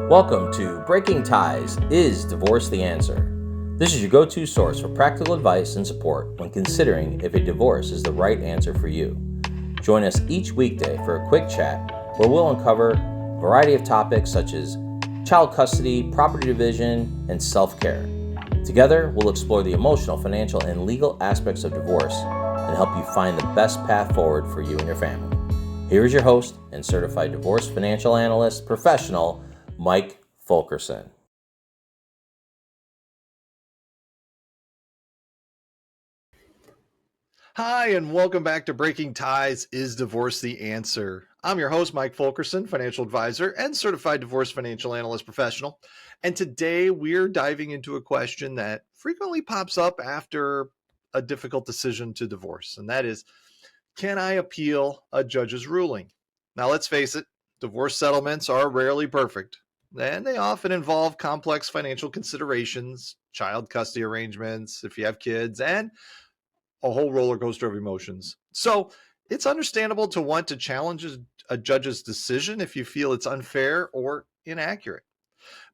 Welcome to Breaking Ties, Is Divorce the Answer? This is your go-to source for practical advice and support when considering if a divorce is the right answer for you. Join us each weekday for a quick chat where we'll uncover a variety of topics such as child custody, property division, and self-care. Together, we'll explore the emotional, financial, and legal aspects of divorce and help you find the best path forward for you and your family. Here is your host and Certified Divorce Financial Analyst professional, Mike Fulkerson. Hi, and welcome back to Breaking Ties, Is Divorce the Answer? I'm your host, Mike Fulkerson, financial advisor and certified divorce financial analyst professional. And today we're diving into a question that frequently pops up after a difficult decision to divorce. And that is, can I appeal a judge's ruling? Now, let's face it, divorce settlements are rarely perfect, and they often involve complex financial considerations, child custody arrangements, if you have kids, and a whole roller coaster of emotions. So it's understandable to want to challenge a judge's decision if you feel it's unfair or inaccurate.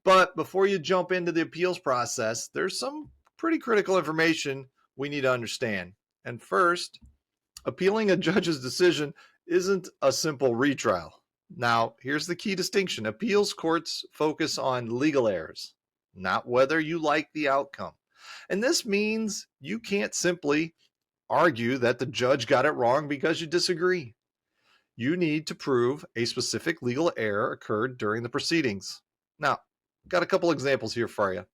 But before you jump into the appeals process, there's some pretty critical information we need to understand. And first, appealing a judge's decision isn't a simple retrial. Now, here's the key distinction. Appeals courts focus on legal errors, not whether you like the outcome. And this means you can't simply argue that the judge got it wrong because you disagree. You need to prove a specific legal error occurred during the proceedings. Now, got a couple examples here for you.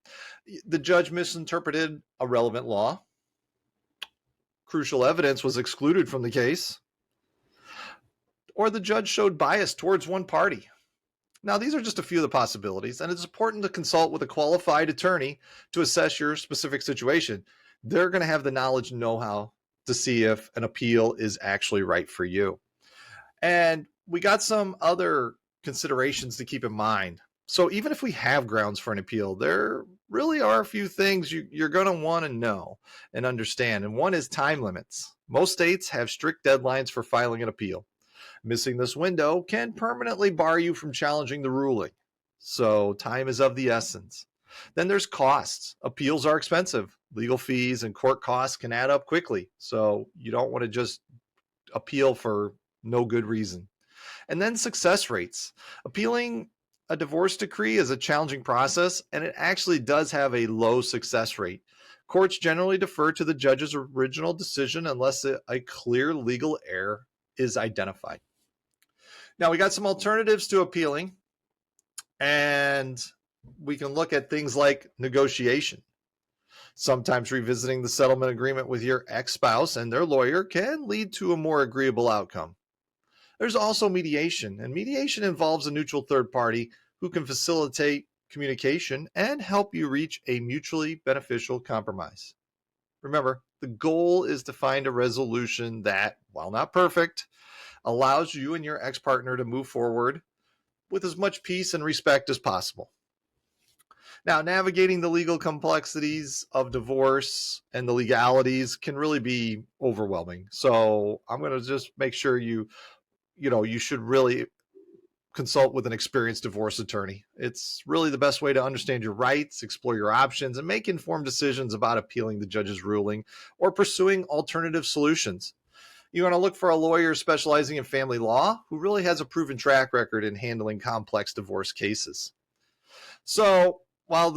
The judge misinterpreted a relevant law. Crucial evidence was excluded from the case. Or the judge showed bias towards one party. Now, these are just a few of the possibilities, and it's important to consult with a qualified attorney to assess your specific situation. They're going to have the knowledge and know-how to see if an appeal is actually right for you. And we got some other considerations to keep in mind. So even if we have grounds for an appeal, there really are a few things you're going to want to know and understand. And one is time limits. Most states have strict deadlines for filing an appeal. Missing this window can permanently bar you from challenging the ruling. So time is of the essence. Then there's costs. Appeals are expensive. Legal fees and court costs can add up quickly. So you don't want to just appeal for no good reason. And then success rates. Appealing a divorce decree is a challenging process, and it actually does have a low success rate. Courts generally defer to the judge's original decision unless a clear legal error is identified. Now, we got some alternatives to appealing, and we can look at things like negotiation. Sometimes revisiting the settlement agreement with your ex-spouse and their lawyer can lead to a more agreeable outcome. There's also mediation, and mediation involves a neutral third party who can facilitate communication and help you reach a mutually beneficial compromise. Remember, the goal is to find a resolution that, while not perfect, allows you and your ex-partner to move forward with as much peace and respect as possible. Now, navigating the legal complexities of divorce and the legalities can really be overwhelming. So I'm going to just make sure you should really consult with an experienced divorce attorney. It's really the best way to understand your rights, explore your options, and make informed decisions about appealing the judge's ruling or pursuing alternative solutions. You want to look for a lawyer specializing in family law who really has a proven track record in handling complex divorce cases. So while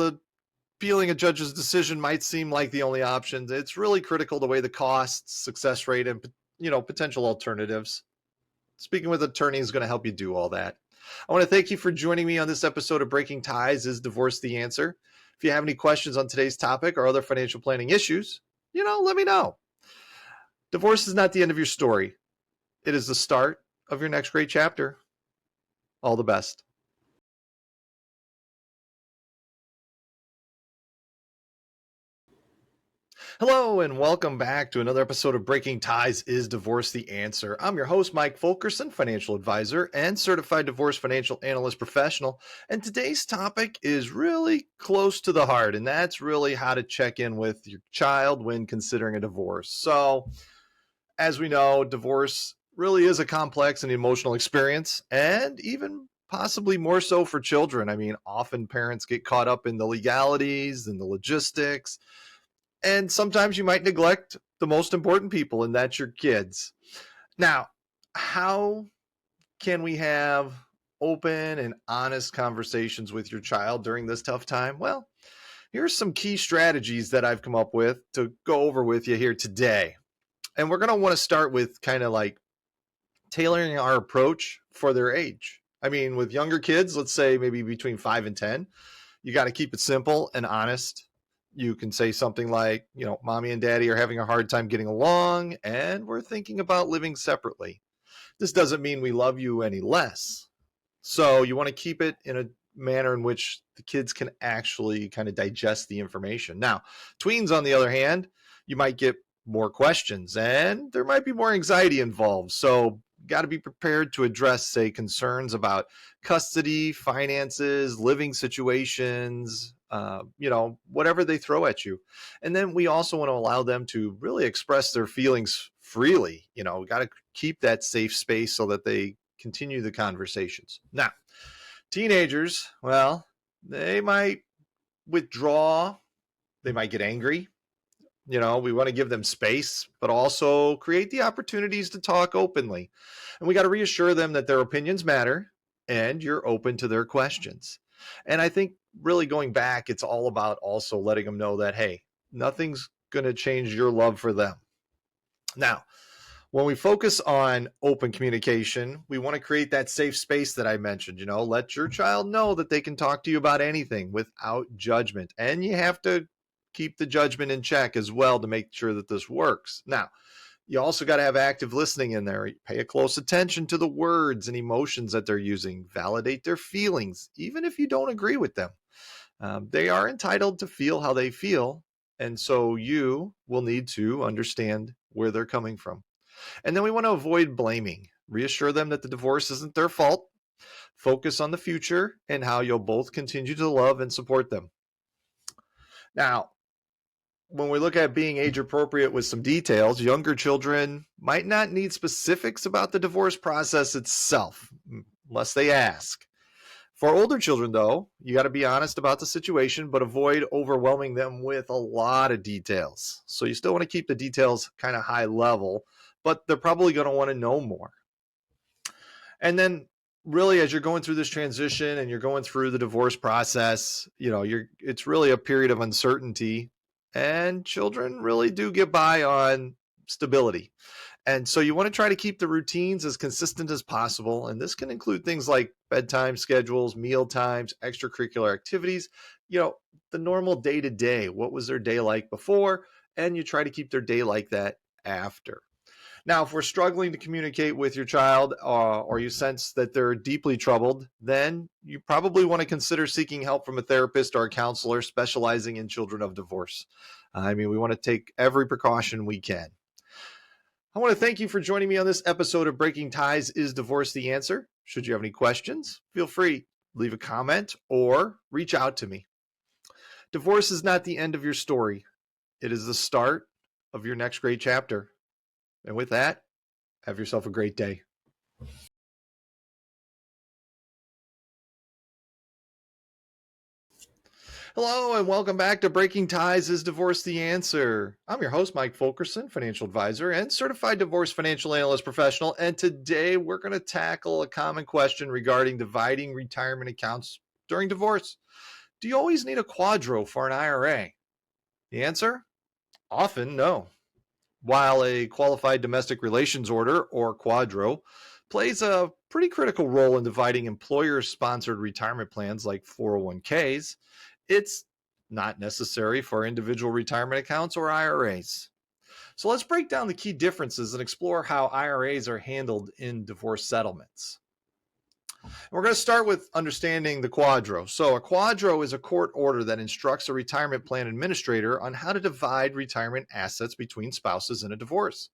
appealing a judge's decision might seem like the only option, it's really critical to weigh the costs, success rate, and potential alternatives. Speaking with an attorney is going to help you do all that. I want to thank you for joining me on this episode of Breaking Ties, Is Divorce the Answer? If you have any questions on today's topic or other financial planning issues, let me know. Divorce is not the end of your story. It is the start of your next great chapter. All the best. Hello, and welcome back to another episode of Breaking Ties, Is Divorce the Answer? I'm your host, Mike Fulkerson, financial advisor and certified divorce financial analyst professional. And today's topic is really close to the heart, and that's really how to check in with your child when considering a divorce. So, as we know, divorce really is a complex and emotional experience, and even possibly more so for children. I mean, often parents get caught up in the legalities and the logistics, and sometimes you might neglect the most important people, and that's your kids. Now, how can we have open and honest conversations with your child during this tough time? Well, here's some key strategies that I've come up with to go over with you here today. And we're going to want to start with kind of like tailoring our approach for their age. I mean, with younger kids, let's say maybe between 5 and 10, you got to keep it simple and honest. You can say something like, mommy and daddy are having a hard time getting along, and we're thinking about living separately. This doesn't mean we love you any less. So you want to keep it in a manner in which the kids can actually kind of digest the information. Now, tweens, on the other hand, you might get more questions and there might be more anxiety involved. So got to be prepared to address, say, concerns about custody, finances, living situations, whatever they throw at you. And then we also want to allow them to really express their feelings freely. We got to keep that safe space so that they continue the conversations. Now, teenagers, well, they might withdraw, they might get angry. We want to give them space, but also create the opportunities to talk openly. And we got to reassure them that their opinions matter and you're open to their questions. And I think really going back, it's all about also letting them know that, hey, nothing's going to change your love for them. Now, when we focus on open communication, we want to create that safe space that I mentioned. Let your child know that they can talk to you about anything without judgment. And you have to keep the judgment in check as well to make sure that this works. Now, you also got to have active listening in there. Pay a close attention to the words and emotions that they're using. Validate their feelings, even if you don't agree with them. They are entitled to feel how they feel. And so you will need to understand where they're coming from. And then we want to avoid blaming. Reassure them that the divorce isn't their fault. Focus on the future and how you'll both continue to love and support them. Now, when we look at being age appropriate with some details, younger children might not need specifics about the divorce process itself, unless they ask. For older children, though, you got to be honest about the situation, but avoid overwhelming them with a lot of details. So you still want to keep the details kind of high level, but they're probably going to want to know more. And then really, as you're going through this transition and you're going through the divorce process, it's really a period of uncertainty, and children really do get by on stability. And so you want to try to keep the routines as consistent as possible. And this can include things like bedtime schedules, meal times, extracurricular activities, the normal day to day. What was their day like before? And you try to keep their day like that after. Now, if we're struggling to communicate with your child or you sense that they're deeply troubled, then you probably want to consider seeking help from a therapist or a counselor specializing in children of divorce. We want to take every precaution we can. I want to thank you for joining me on this episode of Breaking Ties, Is Divorce the Answer? Should you have any questions, feel free, leave a comment or reach out to me. Divorce is not the end of your story. It is the start of your next great chapter. And with that, have yourself a great day. Hello, and welcome back to Breaking Ties, Is Divorce the Answer? I'm your host, Mike Fulkerson, financial advisor and certified divorce financial analyst professional. And today we're going to tackle a common question regarding dividing retirement accounts during divorce. Do you always need a Quadro for an IRA? The answer? Often, no. While a qualified domestic relations order, or Quadro, plays a pretty critical role in dividing employer-sponsored retirement plans like 401ks, it's not necessary for individual retirement accounts or IRAs. So let's break down the key differences and explore how IRAs are handled in divorce settlements. We're going to start with understanding the Quadro. So a Quadro is a court order that instructs a retirement plan administrator on how to divide retirement assets between spouses in a divorce.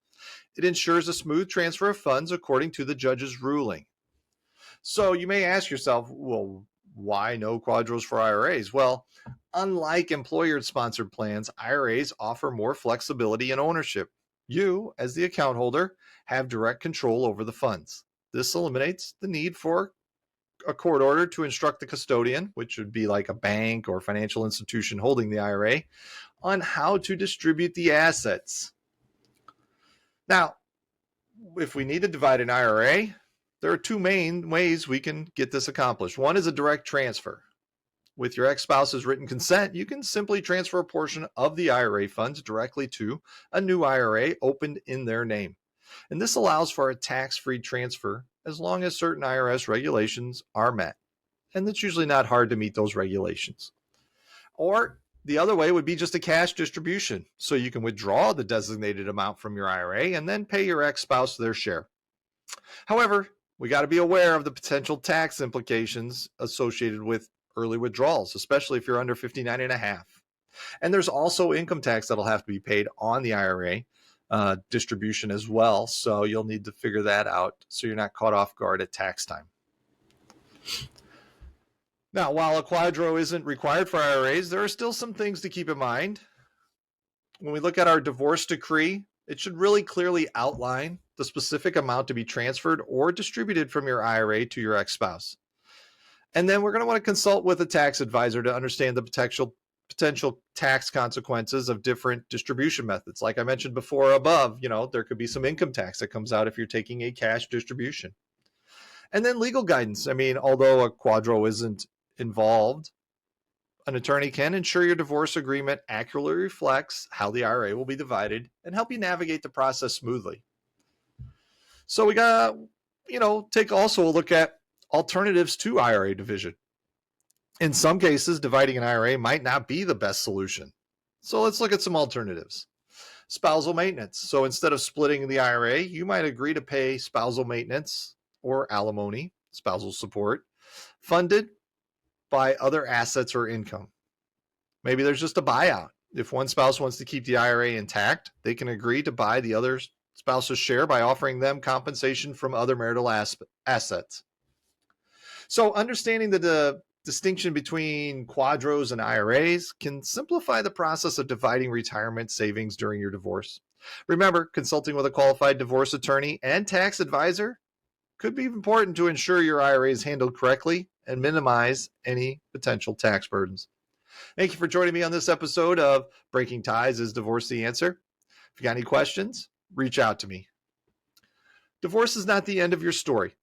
It ensures a smooth transfer of funds according to the judge's ruling. So you may ask yourself, well, why no Quadros for IRAs? Well, unlike employer-sponsored plans, IRAs offer more flexibility and ownership. You, as the account holder, have direct control over the funds. This eliminates the need for a court order to instruct the custodian, which would be like a bank or financial institution holding the IRA, on how to distribute the assets. Now, if we need to divide an IRA, there are two main ways we can get this accomplished. One is a direct transfer. With your ex-spouse's written consent, you can simply transfer a portion of the IRA funds directly to a new IRA opened in their name. And this allows for a tax-free transfer as long as certain IRS regulations are met. And it's usually not hard to meet those regulations. Or the other way would be just a cash distribution. So you can withdraw the designated amount from your IRA and then pay your ex-spouse their share. However, we got to be aware of the potential tax implications associated with early withdrawals, especially if you're under 59 and a half. And there's also income tax that'll have to be paid on the IRA distribution as well. So you'll need to figure that out so you're not caught off guard at tax time. Now, while a Quadro isn't required for IRAs, there are still some things to keep in mind. When we look at our divorce decree, it should really clearly outline the specific amount to be transferred or distributed from your IRA to your ex-spouse. And then we're going to want to consult with a tax advisor to understand the potential tax consequences of different distribution methods. Like I mentioned before above, there could be some income tax that comes out if you're taking a cash distribution. And then legal guidance. Although a Quadro isn't involved, an attorney can ensure your divorce agreement accurately reflects how the IRA will be divided and help you navigate the process smoothly. So we got to take also a look at alternatives to IRA division. In some cases, dividing an IRA might not be the best solution. So let's look at some alternatives. Spousal maintenance. So instead of splitting the IRA, you might agree to pay spousal maintenance or alimony, spousal support, funded by other assets or income. Maybe there's just a buyout. If one spouse wants to keep the IRA intact, they can agree to buy the other spouse's share by offering them compensation from other marital assets. So understanding the distinction between Quadros and IRAs can simplify the process of dividing retirement savings during your divorce. Remember, consulting with a qualified divorce attorney and tax advisor could be important to ensure your IRA is handled correctly and minimize any potential tax burdens. Thank you for joining me on this episode of Breaking Ties, Is Divorce the Answer? If you got any questions, reach out to me. Divorce is not the end of your story.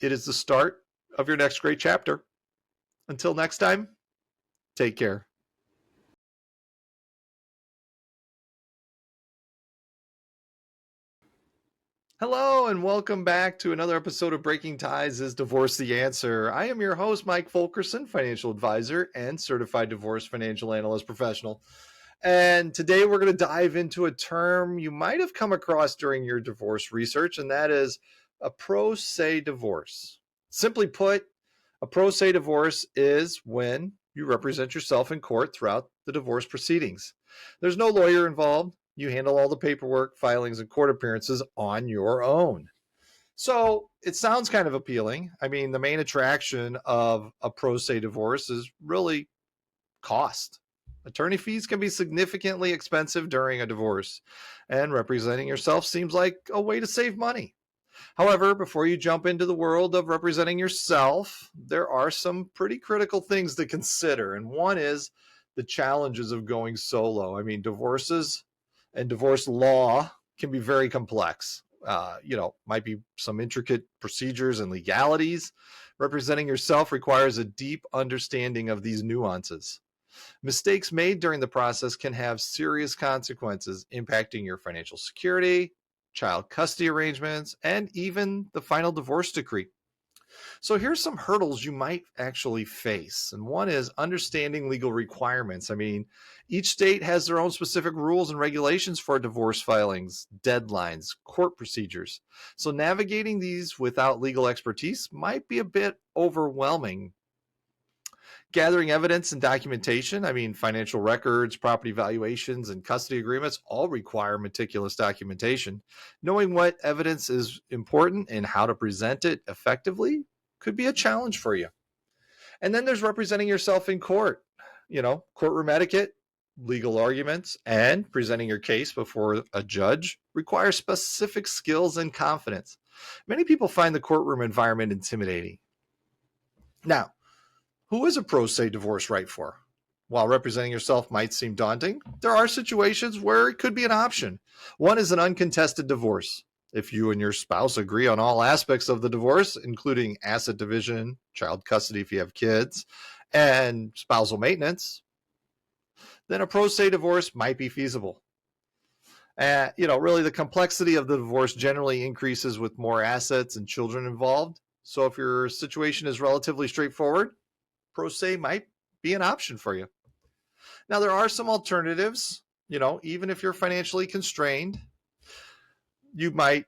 It is the start of your next great chapter. Until next time, take care. Hello, and welcome back to another episode of Breaking Ties, Is Divorce the Answer? I am your host, Mike Fulkerson, financial advisor and certified divorce financial analyst professional. And today we're going to dive into a term you might have come across during your divorce research, and that is a pro se divorce. Simply put, a pro se divorce is when you represent yourself in court throughout the divorce proceedings. There's no lawyer involved. You handle all the paperwork, filings, and court appearances on your own. So it sounds kind of appealing. The main attraction of a pro se divorce is really cost. Attorney fees can be significantly expensive during a divorce, and representing yourself seems like a way to save money. However, before you jump into the world of representing yourself, there are some pretty critical things to consider. And one is the challenges of going solo. Divorces and divorce law can be very complex. Might be some intricate procedures and legalities. Representing yourself requires a deep understanding of these nuances. Mistakes made during the process can have serious consequences, impacting your financial security, child custody arrangements, and even the final divorce decree. So here's some hurdles you might actually face. And one is understanding legal requirements. Each state has their own specific rules and regulations for divorce filings, deadlines, court procedures. So navigating these without legal expertise might be a bit overwhelming. Gathering evidence and documentation. Financial records, property valuations, and custody agreements all require meticulous documentation. Knowing what evidence is important and how to present it effectively could be a challenge for you. And then there's representing yourself in court. Courtroom etiquette, legal arguments, and presenting your case before a judge require specific skills and confidence. Many people find the courtroom environment intimidating. Now, who is a pro se divorce right for? While representing yourself might seem daunting, there are situations where it could be an option. One is an uncontested divorce. If you and your spouse agree on all aspects of the divorce, including asset division, child custody if you have kids, and spousal maintenance, then a pro se divorce might be feasible. Really the complexity of the divorce generally increases with more assets and children involved. So if your situation is relatively straightforward, pro se might be an option for you. Now, there are some alternatives. Even if you're financially constrained, you might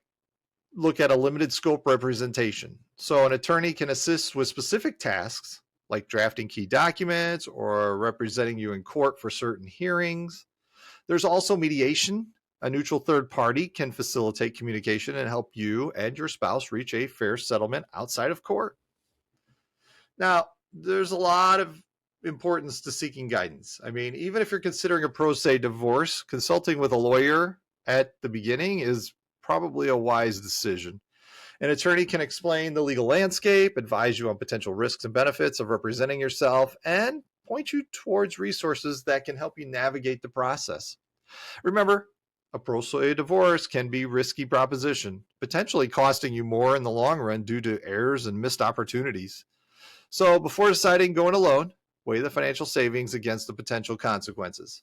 look at a limited scope representation. So an attorney can assist with specific tasks like drafting key documents or representing you in court for certain hearings. There's also mediation. A neutral third party can facilitate communication and help you and your spouse reach a fair settlement outside of court. Now, there's a lot of importance to seeking guidance. Even if you're considering a pro se divorce, consulting with a lawyer at the beginning is probably a wise decision. An attorney can explain the legal landscape, advise you on potential risks and benefits of representing yourself, and point you towards resources that can help you navigate the process. Remember, a pro se divorce can be a risky proposition, potentially costing you more in the long run due to errors and missed opportunities. So before deciding going alone, weigh the financial savings against the potential consequences.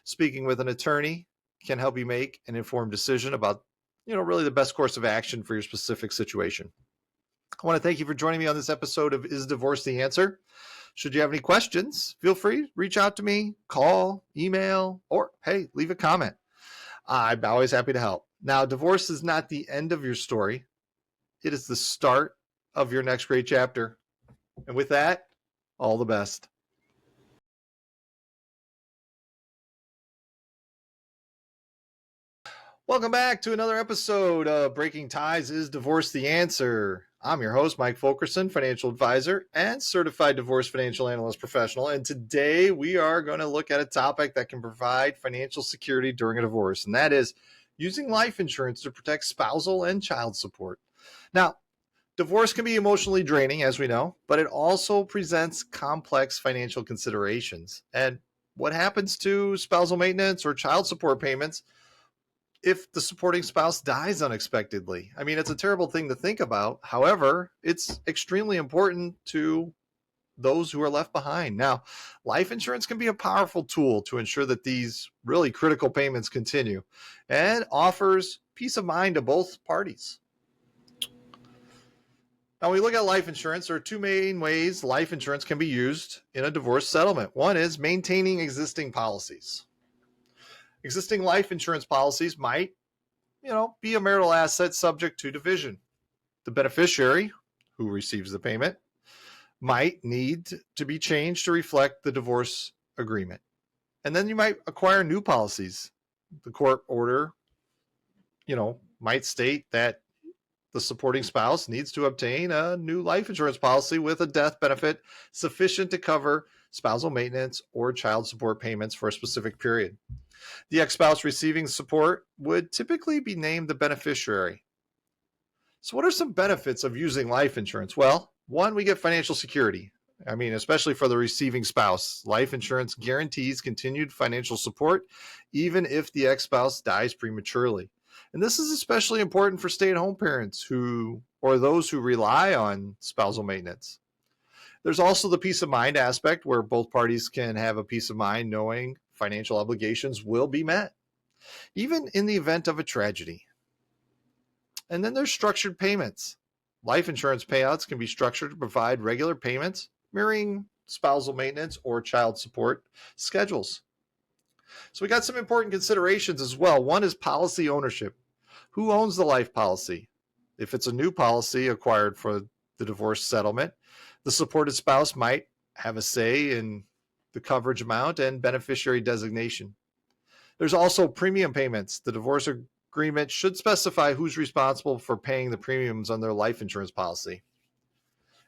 Speaking with an attorney can help you make an informed decision about, really the best course of action for your specific situation. I want to thank you for joining me on this episode of Is Divorce the Answer? Should you have any questions, feel free to reach out to me, call, email, or hey, leave a comment. I'm always happy to help. Now, divorce is not the end of your story. It is the start of your next great chapter. And with that, all the best. Welcome back to another episode of Breaking Ties Is Divorce the Answer? I'm your host, Mike Fulkerson, financial advisor and certified divorce financial analyst professional. And today we are going to look at a topic that can provide financial security during a divorce, and that is using life insurance to protect spousal and child support. Now, divorce can be emotionally draining, as we know, but it also presents complex financial considerations. And what happens to spousal maintenance or child support payments if the supporting spouse dies unexpectedly? It's a terrible thing to think about. However, it's extremely important to those who are left behind. Now, life insurance can be a powerful tool to ensure that these really critical payments continue and offers peace of mind to both parties. Now, when we look at life insurance, there are two main ways life insurance can be used in a divorce settlement. One is maintaining existing policies. Existing life insurance policies might, be a marital asset subject to division. The beneficiary, who receives the payment, might need to be changed to reflect the divorce agreement. And then you might acquire new policies. The court order, might state that the supporting spouse needs to obtain a new life insurance policy with a death benefit sufficient to cover spousal maintenance or child support payments for a specific period. The ex-spouse receiving support would typically be named the beneficiary. So what are some benefits of using life insurance? Well, one, we get financial security. Especially for the receiving spouse. Life insurance guarantees continued financial support even if the ex-spouse dies prematurely. And this is especially important for stay-at-home parents or those who rely on spousal maintenance. There's also the peace of mind aspect where both parties can have a peace of mind knowing financial obligations will be met, even in the event of a tragedy. And then there's structured payments. Life insurance payouts can be structured to provide regular payments, mirroring spousal maintenance or child support schedules. So we got some important considerations as well. One is policy ownership. Who owns the life policy? If it's a new policy acquired for the divorce settlement, the supported spouse might have a say in the coverage amount and beneficiary designation. There's also premium payments. The divorce agreement should specify who's responsible for paying the premiums on their life insurance policy.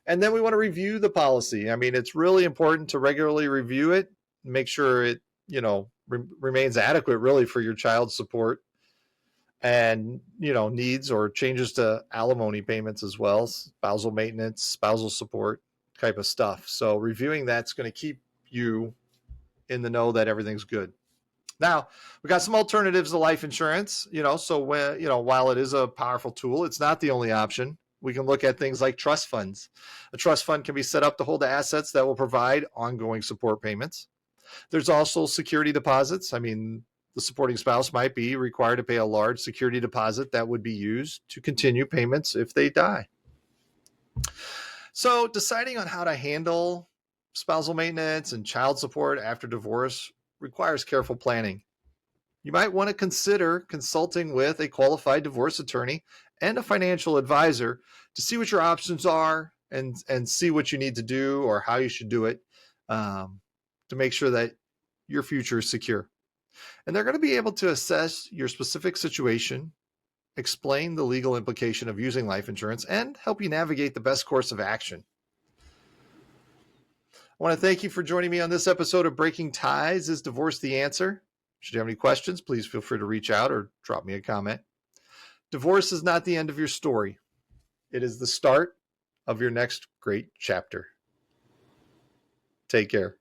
And then we want to review the policy. It's really important to regularly review it, make sure it, remains adequate really for your child support and, needs or changes to alimony payments as well, spousal maintenance, spousal support. type of stuff. So reviewing that's going to keep you in the know that everything's good. Now, we got some alternatives to life insurance, so when, while it is a powerful tool, it's not the only option. We can look at things like trust funds. A trust fund can be set up to hold assets that will provide ongoing support payments. There's also security deposits. I mean, the supporting spouse might be required to pay a large security deposit that would be used to continue payments if they die. So deciding on how to handle spousal maintenance and child support after divorce requires careful planning. You might want to consider consulting with a qualified divorce attorney and a financial advisor to see what your options are and see what you need to do or how you should do it to make sure that your future is secure. And they're going to be able to assess your specific situation, explain the legal implication of using life insurance, and help you navigate the best course of action. I want to thank you for joining me on this episode of Breaking Ties. Is Divorce the Answer? Should you have any questions, please feel free to reach out or drop me a comment. Divorce is not the end of your story. It is the start of your next great chapter. Take care.